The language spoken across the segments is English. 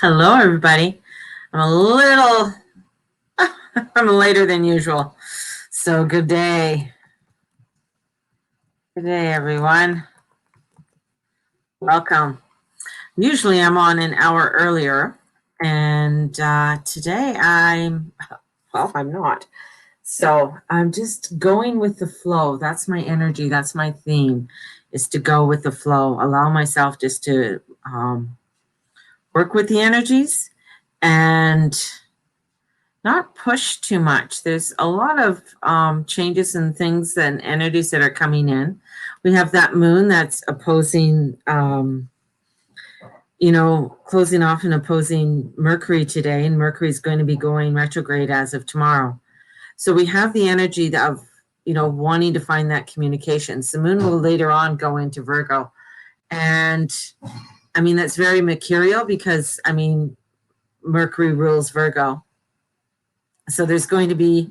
Hello, everybody. I'm a little, I'm later than usual. So good day. Good day, everyone. Welcome. Usually I'm on an hour earlier, and today I'm not. So I'm just going with the flow. That's my energy. That's my theme, is to go with the flow. Allow myself just to work with the energies and not push too much. There's a lot of changes and things and energies that are coming in. We have that moon that's opposing, closing off and opposing Mercury today, and Mercury is going to be going retrograde as of tomorrow. So we have the energy of, wanting to find that communication. So the moon will later on go into Virgo. And I mean, that's very mercurial because, Mercury rules Virgo. So there's going to be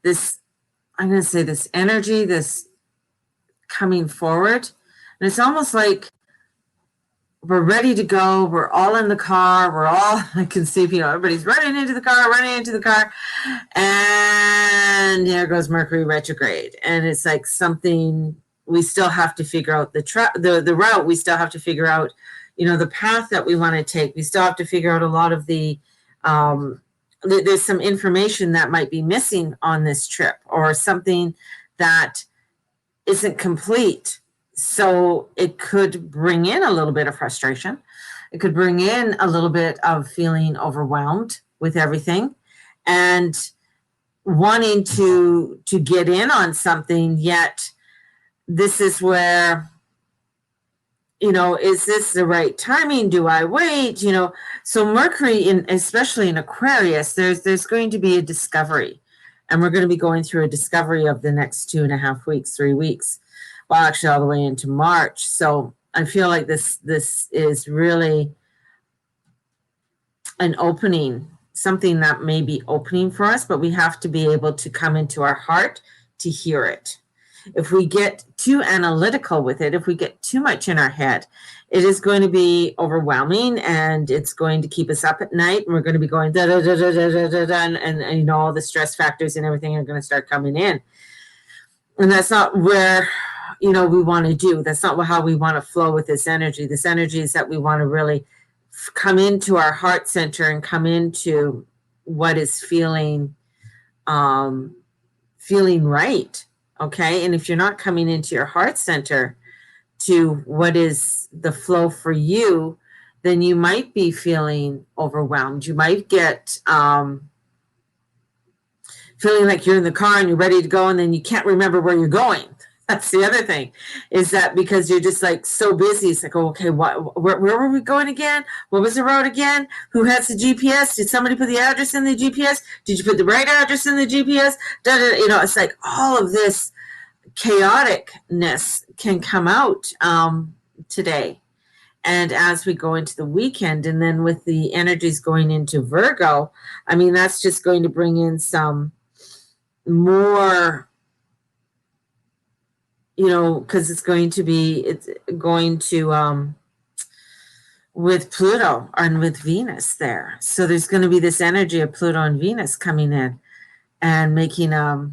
this, I'm going to say, this energy, this coming forward. And it's almost like we're ready to go. We're all in the car. I can see, everybody's running into the car. And there goes Mercury retrograde. And it's like something we still have to figure out the route. We still have to figure out, the path that we want to take. We still have to figure out a lot of the, there's some information that might be missing on this trip, or something that isn't complete. So it could bring in a little bit of frustration. It could bring in a little bit of feeling overwhelmed with everything and wanting to get in on something. Yet this is where, is this the right timing? Do I wait? So Mercury, especially in Aquarius, there's going to be a discovery, and we're going to be going through a discovery of the next 2.5 weeks, 3 weeks, well, actually all the way into March. So I feel like this is really an opening, something that may be opening for us, but we have to be able to come into our heart to hear it. If we get too analytical with it, if we get too much in our head, it is going to be overwhelming, and it's going to keep us up at night, and we're going to be going da da da da da da da, da, and all the stress factors and everything are going to start coming in. And that's not where, we want to do. That's not how we want to flow with this energy. This energy is that we want to really come into our heart center and come into what is feeling right. Okay. And if you're not coming into your heart center to what is the flow for you, then you might be feeling overwhelmed. You might get feeling like you're in the car and you're ready to go, and then you can't remember where you're going. That's the other thing, is that because you're just like so busy. It's like, oh, okay, where were we going again? What was the road again? Who has the GPS? Did somebody put the address in the GPS? Did you put the right address in the GPS? It's like all of this chaoticness can come out today. And as we go into the weekend, and then with the energies going into Virgo, I mean, that's just going to bring in some more, because it's going to with Pluto and with Venus there. So there's going to be this energy of Pluto and Venus coming in and making a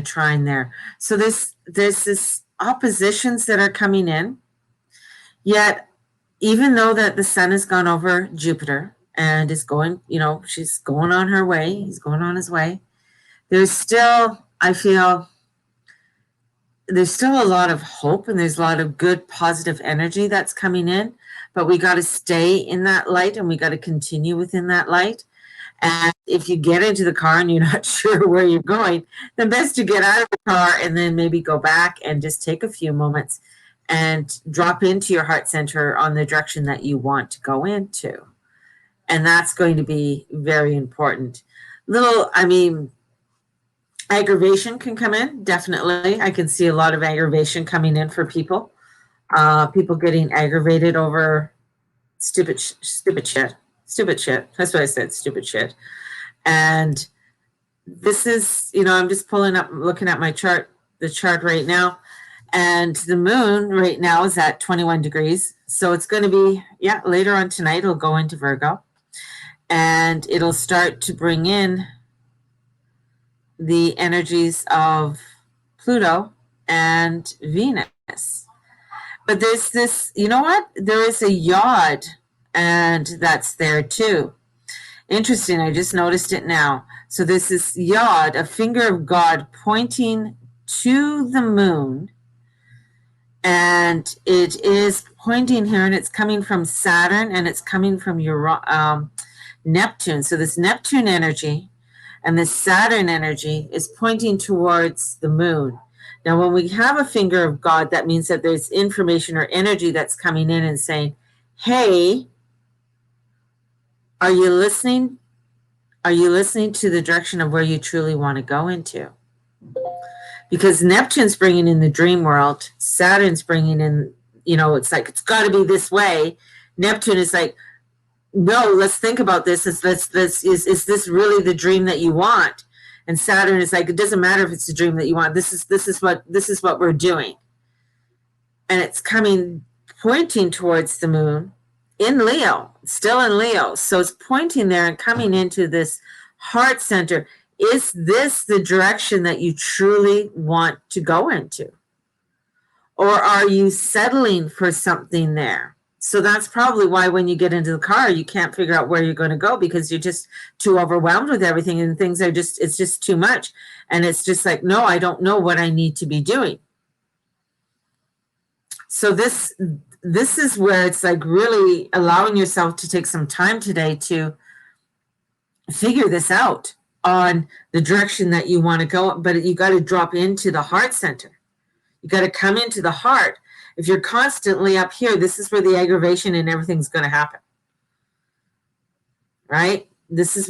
trine there. So there's this oppositions that are coming in. Yet, even though that the sun has gone over Jupiter and is going, she's going on her way, he's going on his way, there's still, I feel, there's still a lot of hope, and there's a lot of good, positive energy that's coming in, but we got to stay in that light, and we got to continue within that light. And if you get into the car and you're not sure where you're going, then best to get out of the car and then maybe go back and just take a few moments and drop into your heart center on the direction that you want to go into. And that's going to be very important. Aggravation can come in, definitely. I can see a lot of aggravation coming in for people. People getting aggravated over stupid shit. Stupid shit. That's what I said, stupid shit. And this is, I'm just looking at my chart, the chart right now. And the moon right now is at 21 degrees. So it's going to be, later on tonight, it'll go into Virgo. and it'll start to bring in the energies of Pluto and Venus. But there's this, you know what? There is a yod, and that's there too. Interesting, I just noticed it now. So this is yod, a finger of God pointing to the moon, and it is pointing here, and it's coming from Saturn, and it's coming from Neptune. So this Neptune energy and this Saturn energy is pointing towards the moon. Now, when we have a finger of God, that means that there's information or energy that's coming in and saying, hey, are you listening? Are you listening to the direction of where you truly want to go into? Because Neptune's bringing in the dream world, Saturn's bringing in, it's like, it's got to be this way. Neptune is like, no, let's think about this. Is this really the dream that you want? And Saturn is like, it doesn't matter if it's the dream that you want. This is what we're doing. And it's pointing towards the moon in Leo, still in Leo. So it's pointing there and coming into this heart center. Is this the direction that you truly want to go into? Or are you settling for something there? So that's probably why when you get into the car, you can't figure out where you're going to go because you're just too overwhelmed with everything and things are it's just too much. And it's just like, no, I don't know what I need to be doing. So this is where it's like really allowing yourself to take some time today to figure this out on the direction that you want to go. But you got to drop into the heart center. You got to come into the heart. If you're constantly up here, this is where the aggravation and everything's going to happen. Right? This is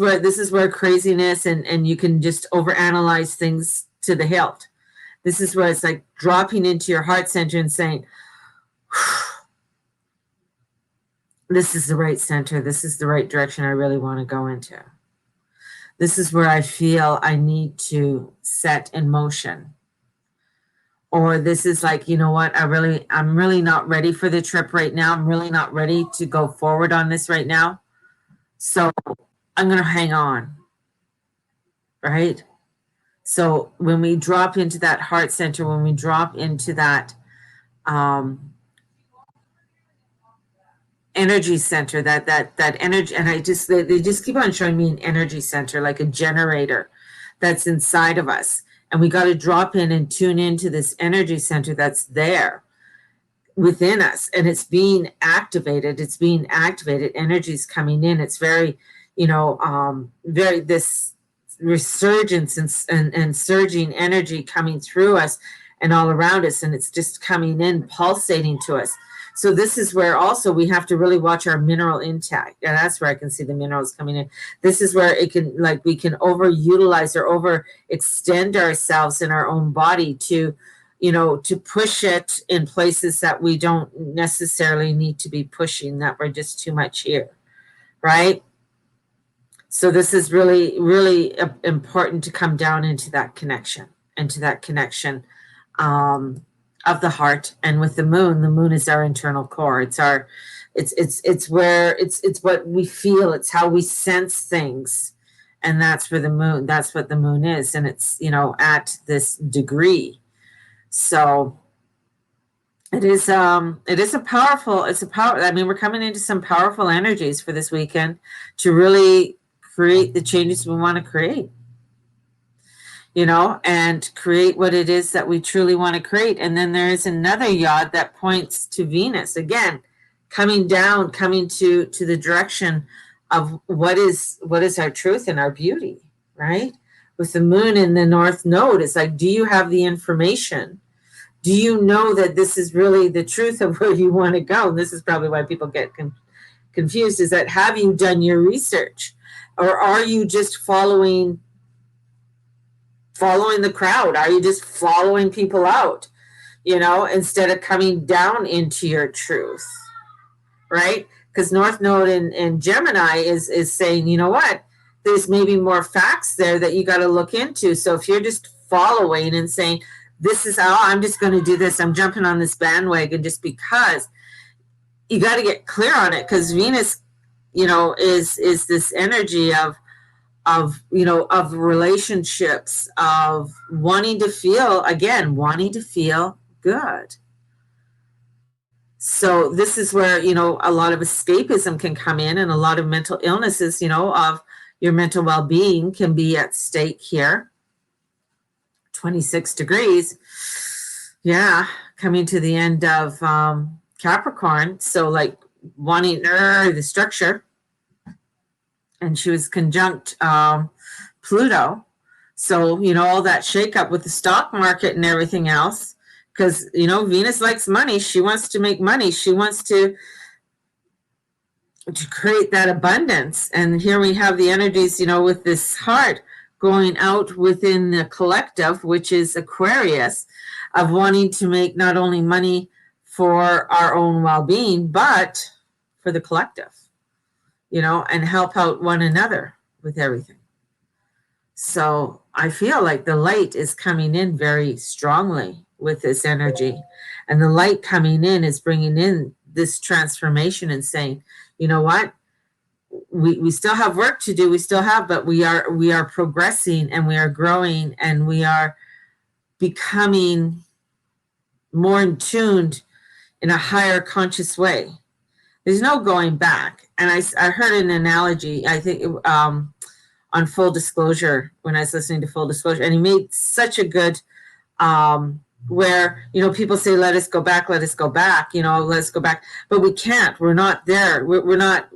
where craziness and you can just overanalyze things to the hilt. This is where it's like dropping into your heart center and saying, this is the right center. This is the right direction I really want to go into. This is where I feel I need to set in motion. Or this is like, you know what, I'm really not ready for the trip right now. I'm really not ready to go forward on this right now. So I'm going to hang on. Right? So when we drop into that heart center, when we drop into that energy center, that energy, and they just keep on showing me an energy center, like a generator that's inside of us. And we got to drop in and tune into this energy center that's there within us. And it's being activated. Energy's coming in. It's very, very this resurgence and surging energy coming through us and all around us. And it's just coming in, pulsating to us. So this is where also we have to really watch our mineral intake. And that's where I can see the minerals coming in. This is where we can overutilize or overextend ourselves in our own body to push it in places that we don't necessarily need to be pushing, that we're just too much here, right? So this is really, really important to come down into that connection, of the heart. And with the moon is our internal core. It's what we feel. It's how we sense things. And that's what the moon is. And it's, at this degree. So it is a powerful, we're coming into some powerful energies for this weekend to really create the changes we want to create. And create what it is that we truly want to create. And then there is another yod that points to Venus, again, coming to the direction of what is our truth and our beauty, right? With the moon in the north node, it's like, do you have the information? Do you know that this is really the truth of where you want to go? And this is probably why people get confused, is that, have you done your research? Or are you just following the crowd? Are you just following people out, instead of coming down into your truth, right? Because North Node in Gemini is saying, you know what, there's maybe more facts there that you got to look into. So if you're just following and saying, this is how I'm just going to do this, I'm jumping on this bandwagon just because, you got to get clear on it, because Venus is this energy of relationships, of wanting to feel good. So this is where, a lot of escapism can come in, and a lot of mental illnesses, of your mental well-being can be at stake here. 26 degrees. Yeah, coming to the end of Capricorn. So like wanting the structure. And she was conjunct Pluto. So, all that shakeup with the stock market and everything else, because, Venus likes money. She wants to make money. She wants to create that abundance. And here we have the energies, with this heart going out within the collective, which is Aquarius, of wanting to make not only money for our own well-being, but for the collective, and help out one another with everything. So I feel like the light is coming in very strongly with this energy. And the light coming in is bringing in this transformation and saying, you know what? We still have work to do. But we are progressing, and we are growing, and we are becoming more in tuned in a higher conscious way. There's no going back. And I heard an analogy, I think, on Full Disclosure, when I was listening to Full Disclosure, and he made such a good, where, people say, let us go back, let us go back, but we can't. We're not there. We're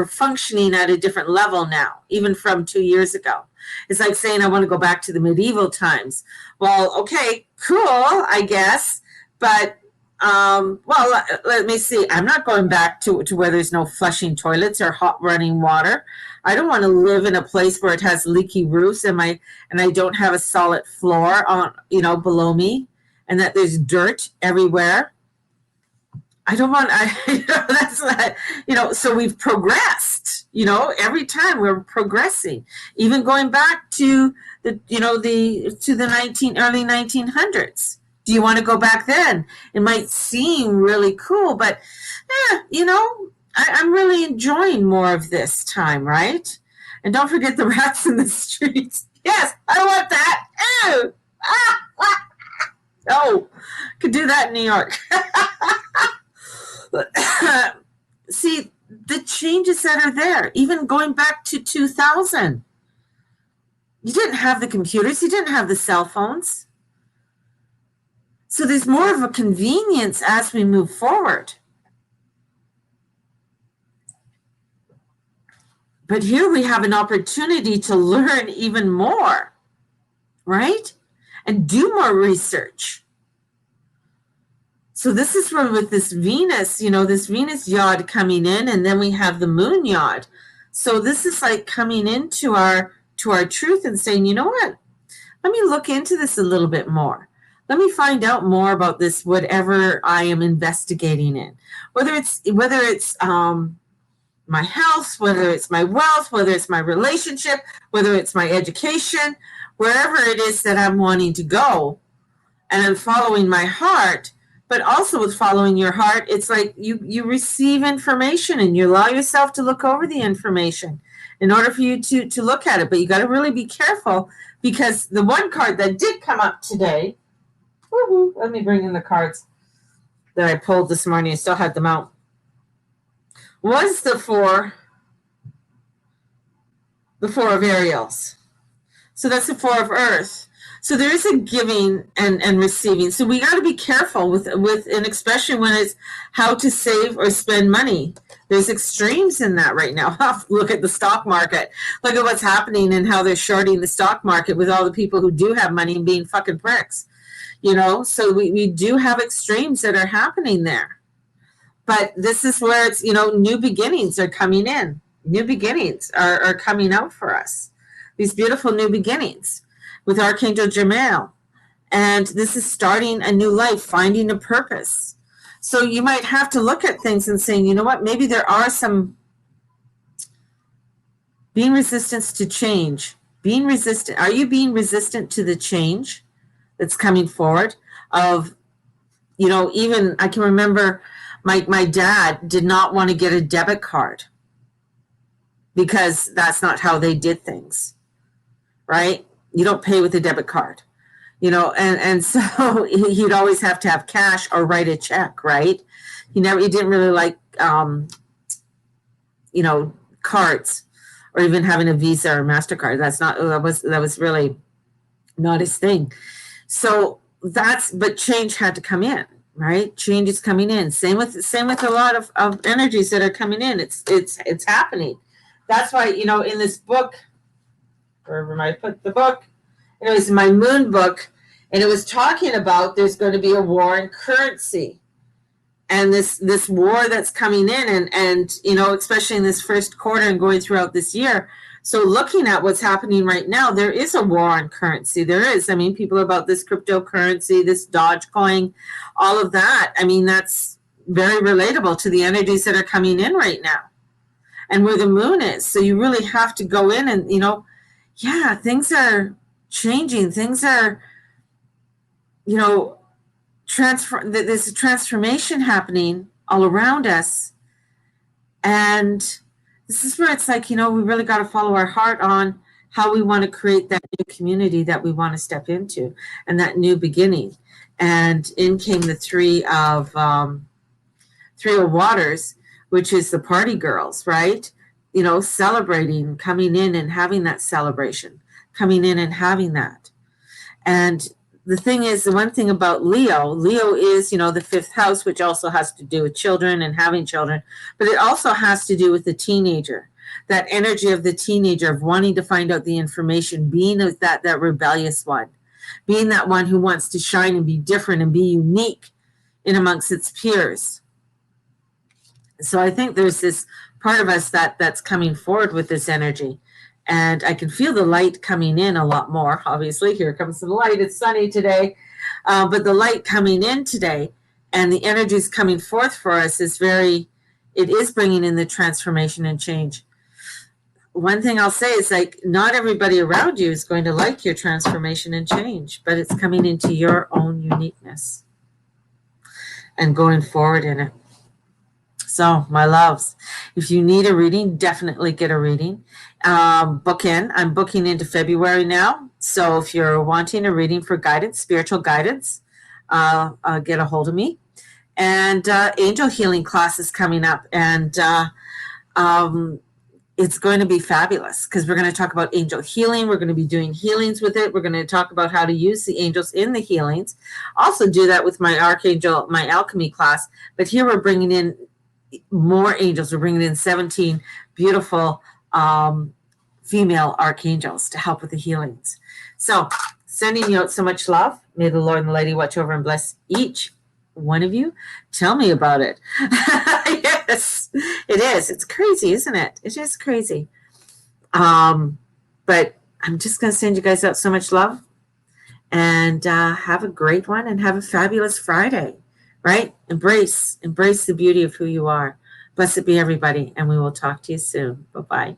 functioning at a different level now, even from 2 years ago. It's like saying, I want to go back to the medieval times. Well, okay, cool, I guess, but well, let me see. I'm not going back to where there's no flushing toilets or hot running water. I don't want to live in a place where it has leaky roofs and I don't have a solid floor on, below me, and that there's dirt everywhere. I don't want, that's not, so we've progressed, every time we're progressing, even going back to the early 1900s. Do you want to go back then? It might seem really cool, but I'm really enjoying more of this time, right? And don't forget the rats in the streets. Yes, I want that. Ew. Oh, could do that in New York. See, the changes that are there, even going back to 2000. You didn't have the computers. You didn't have the cell phones. So there's more of a convenience as we move forward. But here we have an opportunity to learn even more, right? And do more research. So this is where with this Venus, this Venus yod coming in, and then we have the moon yod. So this is like coming into our truth and saying, you know what? Let me look into this a little bit more. Let me find out more about this, whatever I am investigating in, whether it's my health, whether it's my wealth, whether it's my relationship, whether it's my education, wherever it is that I'm wanting to go, and I'm following my heart. But also with following your heart, it's like you receive information and you allow yourself to look over the information in order for you to look at it. But you got to really be careful, because the one card that did come up today, let me bring in the cards that I pulled this morning. I still had them out. Was the four of Ariels. So that's the four of Earth. So there is a giving and receiving. So we got to be careful with, and especially when it's how to save or spend money. There's extremes in that right now. Look at the stock market. Look at what's happening and how they're shorting the stock market with all the people who do have money and being fucking pricks. So we do have extremes that are happening there. But this is where it's, new beginnings are coming in. New beginnings are coming out for us. These beautiful new beginnings with Archangel Jermail. And this is starting a new life, finding a purpose. So you might have to look at things and saying, you know what, maybe there are some being resistant to change. Being resistant. Are you being resistant to the change that's coming forward? Of, even I can remember my dad did not want to get a debit card because that's not how they did things, right? You don't pay with a debit card, and so he'd always have to have cash or write a check, right? He didn't really like, cards or even having a Visa or MasterCard. That was really not his thing. So but change had to come in, right? Change is coming in. Same with a lot of energies that are coming in. It's happening. That's why, in this book, wherever I put the book, it was my moon book, and it was talking about there's going to be a war in currency. And this war that's coming in, and especially in this first quarter and going throughout this year. So looking at what's happening right now, there is a war on currency. There is. I mean, people about this cryptocurrency, this Dogecoin, all of that. I mean, that's very relatable to the energies that are coming in right now and where the moon is. So you really have to go in and, things are changing. Things are, there's a transformation happening all around us. And this is where it's like, we really got to follow our heart on how we want to create that new community that we want to step into and that new beginning. And in came the three of waters, which is the party girls, right? Celebrating, coming in and having that celebration, coming in and having that. And the thing is, the one thing about Leo is, the fifth house, which also has to do with children and having children, but it also has to do with the teenager, that energy of the teenager of wanting to find out the information, being that rebellious one, being that one who wants to shine and be different and be unique in amongst its peers. So I think there's this part of us that's coming forward with this energy. And I can feel the light coming in a lot more. Obviously, here comes the light. It's sunny today. But the light coming in today and the energies coming forth for us it is bringing in the transformation and change. One thing I'll say is, like, not everybody around you is going to like your transformation and change, but it's coming into your own uniqueness and going forward in it. So, my loves, if you need a reading, definitely get a reading. Book in. I'm booking into February now. So if you're wanting a reading for guidance, spiritual guidance, get a hold of me. And angel healing class is coming up. And it's going to be fabulous because we're going to talk about angel healing. We're going to be doing healings with it. We're going to talk about how to use the angels in the healings. Also do that with my alchemy class. But here we're bringing in more angels. We're bringing in 17 beautiful female archangels to help with the healings. So sending you out so much love. May the Lord and the Lady watch over and bless each one of you. Tell me about it. Yes, it is. It's crazy, isn't it? It is crazy. But I'm just going to send you guys out so much love and have a great one and have a fabulous Friday, right? Embrace the beauty of who you are. Blessed be everybody, and we will talk to you soon. Bye-bye.